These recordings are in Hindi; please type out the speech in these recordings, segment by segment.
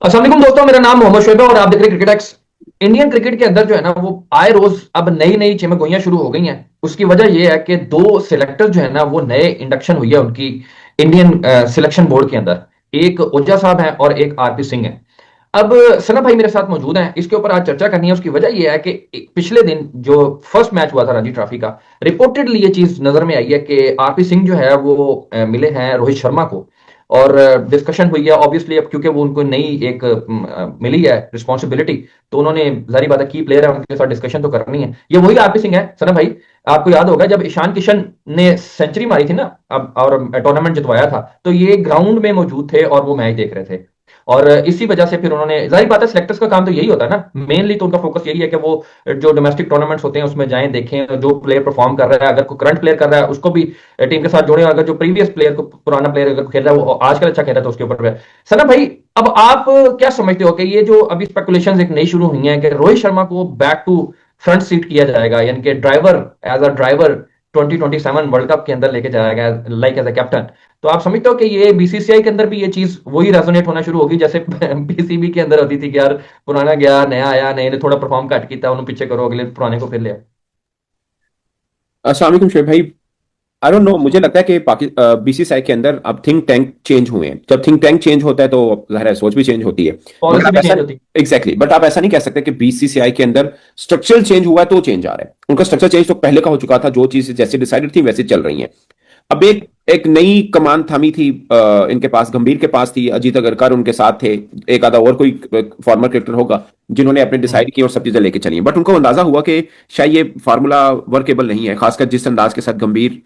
अस्सलाम वालेकुम दोस्तों, मेरा नाम मोहम्मद शोएब है और आप देख रहे हैं क्रिकेट एक्स। इंडियन क्रिकेट के अंदर जो है ना, वो आए रोज अब नई नई चिमगोइयां शुरू हो गई हैं। उसकी वजह यह है कि दो सिलेक्टर जो है ना, वो नए इंडक्शन हुई है उनकी इंडियन सिलेक्शन बोर्ड के अंदर। एक ओझा साहब हैं और एक आरपी सिंह हैं। अब सना भाई मेरे साथ मौजूद हैं, इसके ऊपर आज चर्चा करनी है। उसकी वजह यह है कि पिछले दिन जो फर्स्ट मैच हुआ था रणजी ट्रॉफी का, रिपोर्टेडली ये चीज नजर में आई है कि आरपी सिंह जो है वो मिले हैं रोहित शर्मा को। और डिस्कशन हुई है ऑब्वियसली, अब क्योंकि वो उनको नई एक मिली है रिस्पॉन्सिबिलिटी, तो उन्होंने जारी बात है की प्लेयर है, उनके साथ डिस्कशन तो करनी है। ये वही आरपी सिंह है सना भाई। आपको याद होगा जब ईशान किशन ने सेंचुरी मारी थी ना, अब और टूर्नामेंट जितवाया था, तो ये ग्राउंड में मौजूद थे और वो मैच देख रहे थे। और इसी वजह से फिर उन्होंने, जाहिर बात है सिलेक्टर्स का काम तो यही होता है ना, मेनली तो उनका फोकस यही है कि वो जो डोमेस्टिक टूर्नामेंट्स होते हैं उसमें जाएं, देखें जो प्लेयर परफॉर्म कर रहा है, अगर कोई करंट प्लेयर कर रहा है उसको भी टीम के साथ जोड़े, अगर जो प्रीवियस प्लेयर को, पुराना प्लेयर अगर खेल रहा है वो आजकल अच्छा खेल रहा है तो उसके ऊपर। सना भाई, अब आप क्या समझते हो कि ये जो अभी स्पेकुलेशंस एक नई शुरू हुई हैं कि रोहित शर्मा को बैक टू फ्रंट सीट किया जाएगा, यानी कि driver, as a driver 2027 world cup के अंदर लेके जाएगा, लाइक एज अ कैप्टन। तो आप समझते हो कि ये बीसीसीआई के अंदर भी ये चीज वही रेजोनेट होना शुरू होगी जैसे पीसीबी के अंदर होती थी कि यार पुराना गया नया आया, नए ने थोड़ा परफॉर्म घट किया उन्होंने पीछे करो, अगले पुराने को फिर लिया। अस्सलाम वालेकुम शेख भाई। आई डोंट नो, मुझे लगता है कि बीसीसीआई के अंदर अब थिंक टैंक चेंज हुए हैं। जब थिंक टैंक चेंज होता है तो जाहिर है सोच भी चेंज होती है। मगर पॉलिसी आप भी ऐसा चेंज होती एग्जैक्टली बट आप ऐसा नहीं कह सकते कि बीसीसीआई के अंदर स्ट्रक्चरल चेंज हुआ है तो चेंज आ रहा है। उनका स्ट्रक्चर चेंज तो पहले का हो चुका था, जो चीज जैसे डिसाइडेड थी वैसे चल रही है। अब एक एक नई कमान थामी थी, इनके पास, गंभीर के पास थी, अजीत अगरकर उनके साथ थे, एक आधा और कोई फॉर्मर क्रिकेटर होगा जिन्होंने अपने है। डिसाइड किए और सब चीजें लेके चली हैं। बट उनको अंदाजा हुआ कि शायद ये फार्मूला वर्केबल नहीं है, खासकर जिस अंदाज के साथ गंभीर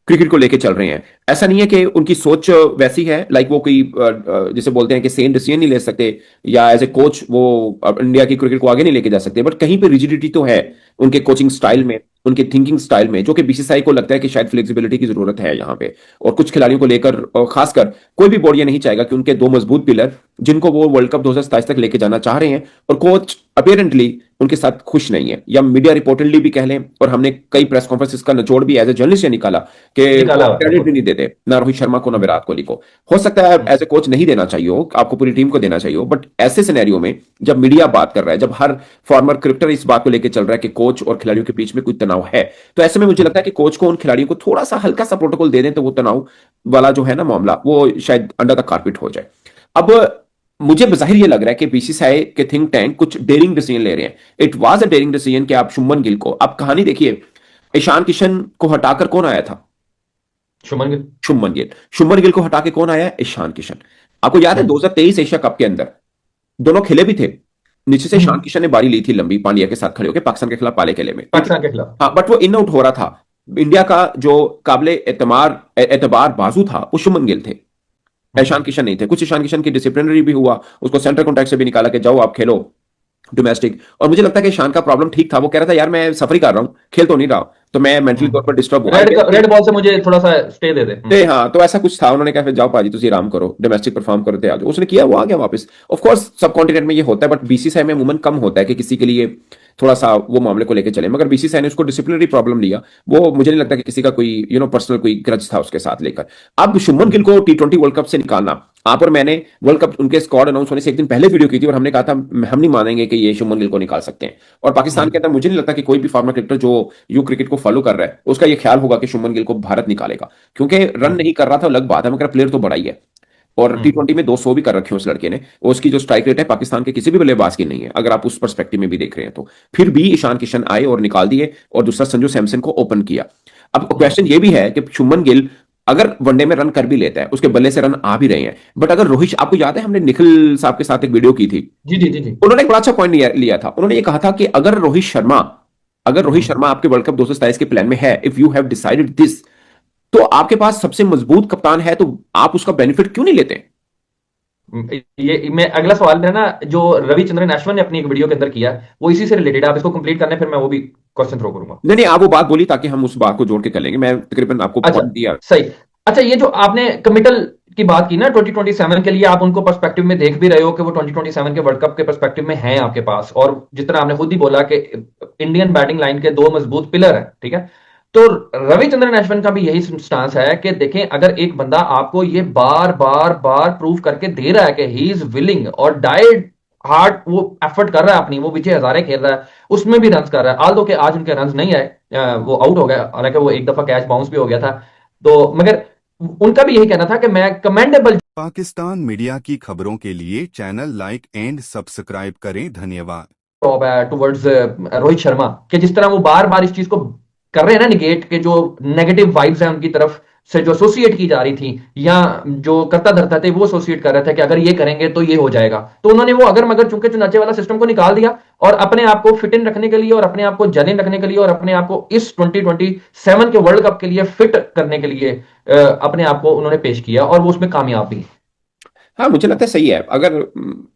क्रिकेट को लेके चल रहे हैं। ऐसा नहीं है कि उनकी सोच वैसी है, लाइक वो कोई जिसे बोलते हैं कि सेम डिसीजन नहीं ले सकते, या एज ए कोच वो इंडिया की क्रिकेट को आगे नहीं लेके जा सकते, बट कहीं पे रिजिडिटी तो है उनके कोचिंग स्टाइल में, उनके थिंकिंग स्टाइल में, जो कि बीसीसीआई को लगता है कि शायद फ्लेक्सिबिलिटी की जरूरत है यहाँ पे। और कुछ खिलाड़ियों को लेकर, और खासकर कोई भी बोर्ड ये नहीं चाहेगा कि उनके दो मजबूत पिलर जिनको वो वर्ल्ड कप 2027 तक लेके जाना चाह रहे हैं, और कोच अपेरेंटली उनके साथ खुश नहीं है, या मीडिया रिपोर्टेडली भी कह लें, और हमने कई प्रेस कॉन्फ्रेंसिस का निचोड़ भी एज ए जर्नलिस्ट ये निकाला कि वो निकाला हुआ है, क्रेडिट भी बिल्कुल। नहीं देते ना रोहित शर्मा को ना विराट कोहली को। हो सकता है एज ए कोच नहीं देना चाहिए हो, आपको पूरी टीम को देना चाहिए हो, बट ऐसे सिनेरियो में जब मीडिया बात कर रहा है, जब हर फॉर्मर क्रिकेटर इस बात को लेकर चल रहा है कि कोच और खिलाड़ियों के बीच में कोई तनाव है, तो ऐसे में मुझे लगता है कि कोच को उन खिलाड़ियों को थोड़ा सा हल्का सा प्रोटोकॉल दे दें तो वो तनाव वाला जो है ना मामला, वो शायद अंडर द कारपेट हो जाए। अब मुझे बज़ाहिर ये लग रहा है कि बीसीसीआई के थिंक टैंक कुछ डेयरिंग डिसीजन ले रहे हैं। It was a dairying decision कि आप शुभमन गिल को, आप कहानी देखिए, ईशान किशन को हटाकर कौन आया था? शुभमन गिल। शुभमन गिल। शुभमन गिल को हटा के कौन आया? ईशान किशन। आपको याद है हम्म। 2023 एशिया कप के अंदर दोनों खेले भी थे, नीचे से ईशान हम्म। किशन ने बारी ली थी लंबी, पांड्या के साथ खड़े होकर पाकिस्तान के खिलाफ पाले खेले में, ठीक है। पाकिस्तान के खिलाफ। हाँ, बट वो इन आउट हो रहा था। इंडिया का जो काबिले एतबार बाजू था वो शुभमन गिल थे, हम्म। ईशान किशन नहीं थे। कुछ ईशान किशन की डिसिप्लिनरी भी हुआ, उसको सेंटर कॉन्ट्रैक्ट से भी निकाला कि जाओ आप खेलो डोमेस्टिक। और मुझे लगता है कि ईशान का प्रॉब्लम ठीक था, वो कह रहा था यार मैं सफर ही कर रहा हूँ, खेल तो नहीं रहा, तो मैं मेंटली तौर पर डिस्टर्ब हूँ, आई रेड गेस कि। रेड बॉल से मुझे थोड़ा सा स्टे दे दे। हाँ, तो ऐसा कुछ था, उन्होंने कहा फिर जाओ पाजी तुम आराम करो, डोमेस्टिक परफॉर्म करते आ जाओ। उसने किया, वो आ गया वापस। ऑफ कोर्स सब कॉन्टिनेंट में ये होता है, बट बीसीसीआई में अमूमन कम होता है कि किसी के लिए थोड़ा सा वो मामले को लेकर चले, मगर बीसीसीआई ने उसको डिसिप्लिनरी प्रॉब्लम लिया। वो मुझे नहीं लगता कि किसी का कोई पर्सनल कोई ग्रज था उसके साथ लेकर। अब शुभमन गिल को T20 वर्ल्ड कप से निकालना, आप और मैंने वर्ल्ड कप उनके स्क्वाड अनाउंस होने से एक दिन पहले वीडियो की थी और हमने कहा था हम नहीं मानेंगे कि ये शुभमन गिल को निकाल सकते हैं। और पाकिस्तान के अंदर मुझे नहीं लगता कि कोई भी फॉर्मर क्रिकेटर जो यू क्रिकेट को फॉलो कर रहा है उसका ये ख्याल होगा कि शुभमन गिल को भारत निकालेगा, क्योंकि रन नहीं कर रहा था अलग बात है, मगर प्लेयर तो बड़ा ही है। और T20 में 200 भी कर रखे हैं उस लड़के ने, और उसकी जो स्ट्राइक रेट है पाकिस्तान के किसी भी बल्लेबाज की नहीं है, अगर आप उस पर्सपेक्टिव में भी देख रहे हैं तो। फिर भी ईशान किशन आए और निकाल दिए, और दूसरा संजू सैमसन को ओपन किया। अब क्वेश्चन ये भी है कि शुभमन गिल अगर वनडे में रन कर भी लेता है, उसके बल्ले से रन आ भी रहे हैं, बट अगर रोहित, आपको याद है हमने निखिल साहब के साथ एक वीडियो की थी, जी जी जी जी। उन्होंने एक बड़ा अच्छा पॉइंट लिया था। उन्होंने ये कहा था कि अगर रोहित शर्मा आपके वर्ल्ड कप 227 के प्लान में है, if you have decided this, तो आपके पास सबसे मजबूत कप्तान है, तो आप उसका बेनिफिट क्यों नहीं लेते? ये मैं अगला सवाल मेरा ना, जो रविचंद्रन अश्विन ने अपनी एक वीडियो के अंदर किया, वो इसी से रिलेटेड, आप इसको कंप्लीट करने फिर मैं वो भी क्वेश्चन थ्रो करूंगा। नहीं नहीं, आप वो बात बोली ताकि हम उस बात को जोड़ के कर लेंगे, मैं तकरीबन आपको अच्छा, पॉइंट दिया। सही। अच्छा, ये जो आपने कमिटल की बात की ना 2027 के लिए, आप उनको पर्सपेक्टिव में देख भी रहे हो कि वो 2027 के वर्ल्ड कप के पर्सपेक्टिव में हैं आपके पास, और जिस तरह आपने खुद ही बोला कि इंडियन बैटिंग लाइन के दो मजबूत पिलर हैं, ठीक है। तो रविचंद्रन अश्विन का भी यही स्टांस है कि देखें, अगर एक बंदा आपको ये बार बार बार प्रूव करके दे रहा है कि ही इज विलिंग और डाइड हार्ड, वो एफर्ट कर रहा है अपनी, वो विजय हजारे खेल रहा है, उसमें भी रन कर रहा है, आल दो कि आज उनके रन नहीं आए, वो आउट हो गया, हालांकि वो एक दफा कैच बाउंस भी हो गया था, तो मगर उनका भी यही कहना था कि मैं कमेंडेबल पाकिस्तान मीडिया की खबरों के लिए चैनल लाइक एंड सब्सक्राइब करें। धन्यवाद। जॉब है टुवर्ड्स रोहित शर्मा, कि जिस तरह वो बार बार इस चीज को कर रहे हैं ना निगेट, के जो नेगेटिव वाइब्स हैं उनकी तरफ से जो एसोसिएट की जा रही थी, या जो करता धरता थे वो एसोसिएट कर रहे थे कि अगर ये करेंगे तो ये हो जाएगा, तो उन्होंने वो अगर मगर चुनके चुनाचे वाला सिस्टम को निकाल दिया, और अपने आप को फिट इन रखने के लिए और अपने आप को जनिन रखने के लिए और अपने आप को इस 2027 के वर्ल्ड कप के लिए फिट करने के लिए अपने आप को उन्होंने पेश किया, और वो उसमें कामयाब भी। हाँ, मुझे लगता है सही है। अगर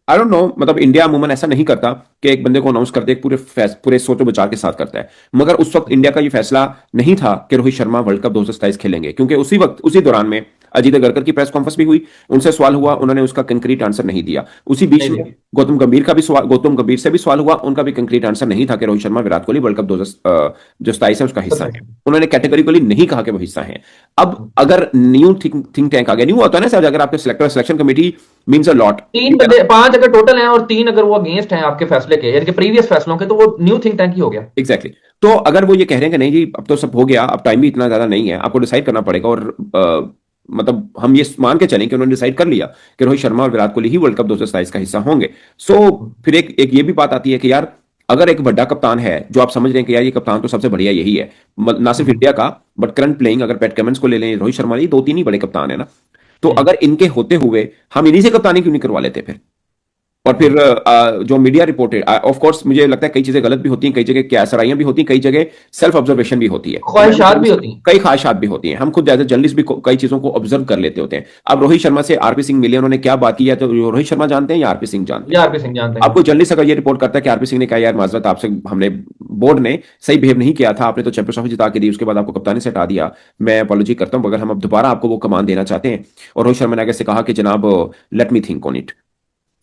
आई डोंट नो, मतलब इंडिया अमूमन ऐसा नहीं करता कि एक बंदे को अनाउंस करते एक पूरे सोच विचार के साथ करता है, मगर उस वक्त इंडिया का ये फैसला नहीं था कि रोहित शर्मा वर्ल्ड कप 2027 खेलेंगे, क्योंकि उसी वक्त उसी दौरान में अजीत अगरकर की प्रेस कॉन्फ्रेंस भी हुई, उनसे सवाल हुआ, उन्होंने उसका कंक्रीट आंसर नहीं दिया। उसी बीच में गौतम गंभीर से भी सवाल हुआ, उनका भी कंक्रीट आंसर नहीं था कि रोहित शर्मा विराट कोहली वर्ल्ड कप 2027 है उसका हिस्सा है। उन्होंने कैटेगरिकली नहीं कहा कि वो हिस्सा है। अब अगर न्यू थिंक टैंक आ गया, न्यू होता है ना सर, अगर आपके selection committee means a lot, तीन बंदे, पांच अगर टोटल हैं और तीन अगर वो अगेंस्ट हैं आपके फैसले के, यानी कि प्रीवियस फैसलों के, तो वो न्यू थिंक टैंक ही हो गया। एग्जैक्टली तो अगर वो ये कह रहे हैं कि नहीं जी अब तो सब हो गया, अब टाइम भी इतना ज्यादा नहीं है, आपको डिसाइड करना पड़ेगा, और मतलब हम ये मान के चलें कि उन्होंने डिसाइड कर लिया कि रोहित शर्मा और विराट कोहली ही वर्ल्ड कप 2027 का हिस्सा होंगे, सो फिर एक ये भी बात आती है कि यार अगर एक बड़ा कप्तान है जो आप समझ रहे हैं कि यार ये कप्तान तो सबसे बढ़िया यही है, ना सिर्फ इंडिया का बट करंट प्लेइंग, अगर पैट कमिंस को ले लें, रोहित शर्मा, ये दो तीन ही बड़े कप्तान है ना, तो अगर इनके होते हुए हम इन्हीं से कप्तानी क्यों नहीं करवा लेते फिर? और फिर जो मीडिया रिपोर्टेड, ऑफ कोर्स मुझे लगता है कई चीजें गलत भी होती हैं, कई जगह क्या सराइयां भी होती हैं, कई जगह सेल्फ ऑब्जर्वेशन भी होती है, ख्वाहिशात भी होती हैं। कई ख्वाहिशात भी होती हैं, हम खुद एज ए जर्नलिस्ट भी कई चीजों को ऑब्जर्व कर लेते होते हैं। अब रोहित शर्मा से आरपी सिंह मिले, उन्होंने क्या बात की है, तो रोहित शर्मा जानते हैं या आरपी सिंह जानते हैं? या आरपी सिंह जानते हैं। आपको जर्नलिस्ट अगर ये रिपोर्ट करता है कि आरपी सिंह ने कहा यार माजरत आपसे, हमने बोर्ड ने सही बिहेव नहीं किया था, आपने तो चैंपियंस ट्रॉफी जिता के दी, उसके बाद आपको कप्तानी से हटा दिया, मैं अपॉलॉजी करता हूं, अगर हम अब दोबारा आपको वो कमान देना चाहते हैं। और रोहित शर्मा ने आगे से कहा कि जनाब let me think on it.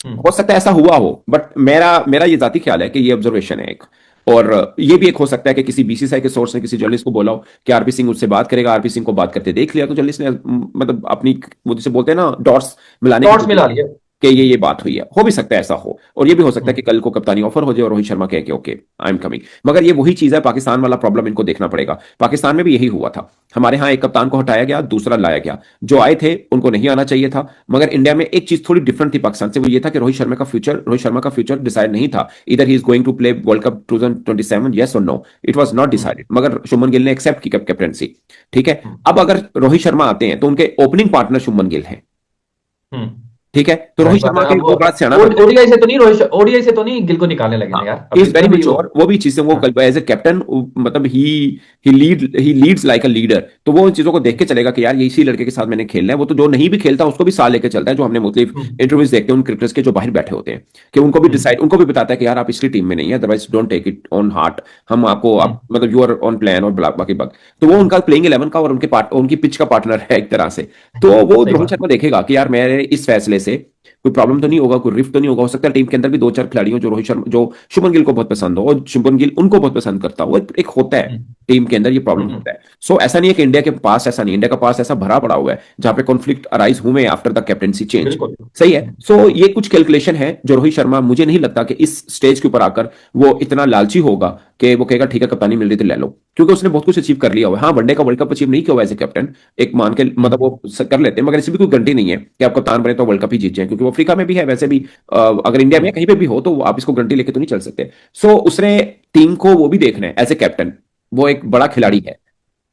हो सकता है ऐसा हुआ हो, बट मेरा मेरा ये जाती ख्याल है कि ये ऑब्जर्वेशन है एक, और ये भी एक हो सकता है कि किसी बीसीसीआई के सोर्स ने किसी जर्नलिस्ट को बोला हो कि आरपी सिंह उससे बात करेगा, आरपी सिंह को बात करते देख लिया, तो जर्नलिस्ट ने मतलब अपनी, वो जिसे बोलते हैं ना, डॉट्स मिलाने डॉट्स मिला लिए कि ये बात हुई है। हो भी सकता है ऐसा हो, और ये भी हो सकता है कि कल को कप्तानी ऑफर हो जाए और रोहित शर्मा कहे कि ओके आई एम कमिंग। मगर ये वही चीज है, पाकिस्तान वाला प्रॉब्लम इनको देखना पड़ेगा। पाकिस्तान में भी यही हुआ था, हमारे यहाँ एक कप्तान को हटाया गया, दूसरा लाया गया, जो आए थे उनको नहीं आना चाहिए था, मगर इंडिया में एक चीज थोड़ी डिफरेंट थी पाकिस्तान से, वो ये था कि रोहित शर्मा का फ्यूचर डिसाइड नहीं था, इधर ही is going to play world cup 2027 yes और no, it was not decided, मगर शुभमन गिल ने एक्सेप्ट की कैप्टनसी। ठीक है, अब अगर रोहित शर्मा आते हैं तो उनके ओपनिंग पार्टनर शुभमन गिल हैं, ठीक है, तो रोहित शर्मा के वो बात सियाना ओडीआई से तो नहीं, रोहित ओडीआई से तो नहीं गिल को निकालने लगे ना यार, इज वेरी मैच्योर, वो भी चीजें वो एज ए कैप्टन, मतलब ही लीड्स लाइक अ लीडर, तो वो उन चीजों को देख के चलेगा कि यार ये इसी लड़के के साथ मैंने खेलना है। वो तो जो नहीं भी खेलता उसको भी साथ लेके चलता है, जो हमने मुख्तलिफ इंटरव्यूज देखते हैं उन क्रिकेटर्स के जो बाहर बैठे होते हैं, कि उनको भी डिसाइड, उनको भी बताता है कि यार आप इसकी टीम में नहीं है, otherwise don't take it on heart, हम आपको मतलब यू आर ऑन प्लान और बाकी बात, तो वो उनका प्लेइंग 11 का और उनकी पिच का पार्टनर है एक तरह से। तो वो रोहित शर्मा देखेगा कि यार मेरे इस फैसले से कोई प्रॉब्लम तो नहीं होगा, कोई रिफ्ट तो नहीं होगा, हो सकता है टीम के अंदर भी दो चार खिलाड़ियों जो रोहित शर्मा, जो शुभमन गिल को बहुत पसंद हो और शुभमन गिल उनको बहुत पसंद करता हो, एक होता है टीम के अंदर ये प्रॉब्लम होता है। सो ऐसा नहीं है कि इंडिया के पास ऐसा नहीं, इंडिया का पास ऐसा भरा पड़ा हुआ है जहां पे कॉन्फ्लिक्ट अराइज हुए आफ्टर द कैप्टनसी चेंज, सही है। सो ये कुछ कैलकुलेशन है जो रोहित शर्मा, मुझे नहीं लगता कि इस स्टेज के ऊपर आकर वो इतना लालची होगा कि वो कहेगा ठीक है कप्तानी मिल रही तो ले लो, क्योंकि उसने बहुत कुछ अचीव कर लिया हुआ है। हाँ, वनडे का वर्ल्ड कप अचीव नहीं किया हुआ एज ए कैप्टन, एक मान के मतलब वो कर लेते हैं, मगर इसमें भी कोई गारंटी नहीं है कि आप कप्तान बने तो वर्ल्ड कप ही जीत जाए, क्योंकि वो अफ्रीका में भी है, वैसे भी अगर इंडिया में कहीं पे भी हो तो आप इसको गारंटी लेके तो नहीं चल सकते। सो उसने टीम को वो भी देखना है एज ए कैप्टन, वो एक बड़ा खिलाड़ी है,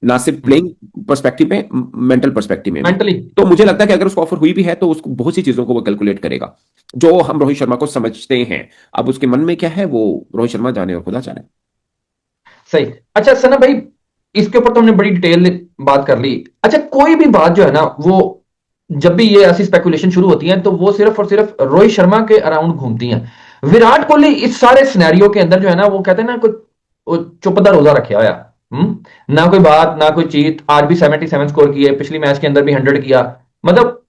ना सिर्फ प्लेइंग पर्सपेक्टिव में, मेंटल पर्सपेक्टिव में मेंटली। तो मुझे लगता है कि अगर उसको ऑफर हुई भी है तो उसको बहुत सी चीजों को वो कैलकुलेट करेगा जो हम रोहित शर्मा को समझते हैं। अब उसके मन में क्या है वो रोहित शर्मा जाने और खुदा जाने। सही। अच्छा सना भाई, इसके ऊपर तो हमने बड़ी डिटेल बात कर ली। अच्छा, कोई भी बात जो है ना, वो जब भी ये ऐसी स्पेकुलेशन शुरू होती है तो वो सिर्फ और सिर्फ रोहित शर्मा के अराउंड घूमती हैं। विराट कोहली इस सारे सिनेरियो के अंदर जो है ना, वो कहते हैं ना, कोई चुपदा रोजा रखे हुआ है। ना कोई बात ना कोई चीत, आज भी 77 स्कोर किए, पिछली मैच के अंदर भी 100 किया, मतलब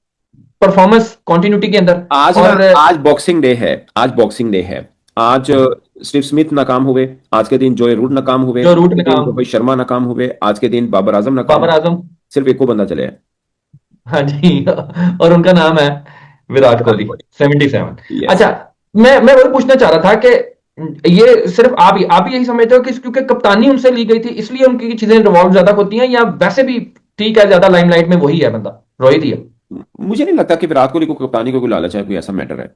परफॉर्मेंस कंटिन्यूटी के अंदर। आज और आज बॉक्सिंग डे है, आज बॉक्सिंग डे है, आज स्टीव स्मिथ नाकाम हुए, आज के दिन जोए रूट नाकाम हुए, जो आज रूट के में दिन काम, रोहित शर्मा नाकाम हुए, आज के दिन बाबर आजम नाकाम बाबर हुए। आजम। सिर्फ एको बंदा चले है, हाँ जी। और उनका नाम है विराट विराट कोहली। कोहली। 77। यस। अच्छा, मैं वही पूछना चाह रहा था कि ये सिर्फ आप यही समझते हो कि क्योंकि कप्तानी उनसे ली गई थी इसलिए उनकी चीजें रिवॉल्व ज्यादा होती हैं, या वैसे भी ठीक है, ज्यादा लाइमलाइट में वही है बंदा, रोहित ही है? मुझे नहीं लगता कि विराट कोहली को कप्तानी को कोई लालच है, कोई ऐसा मैटर है।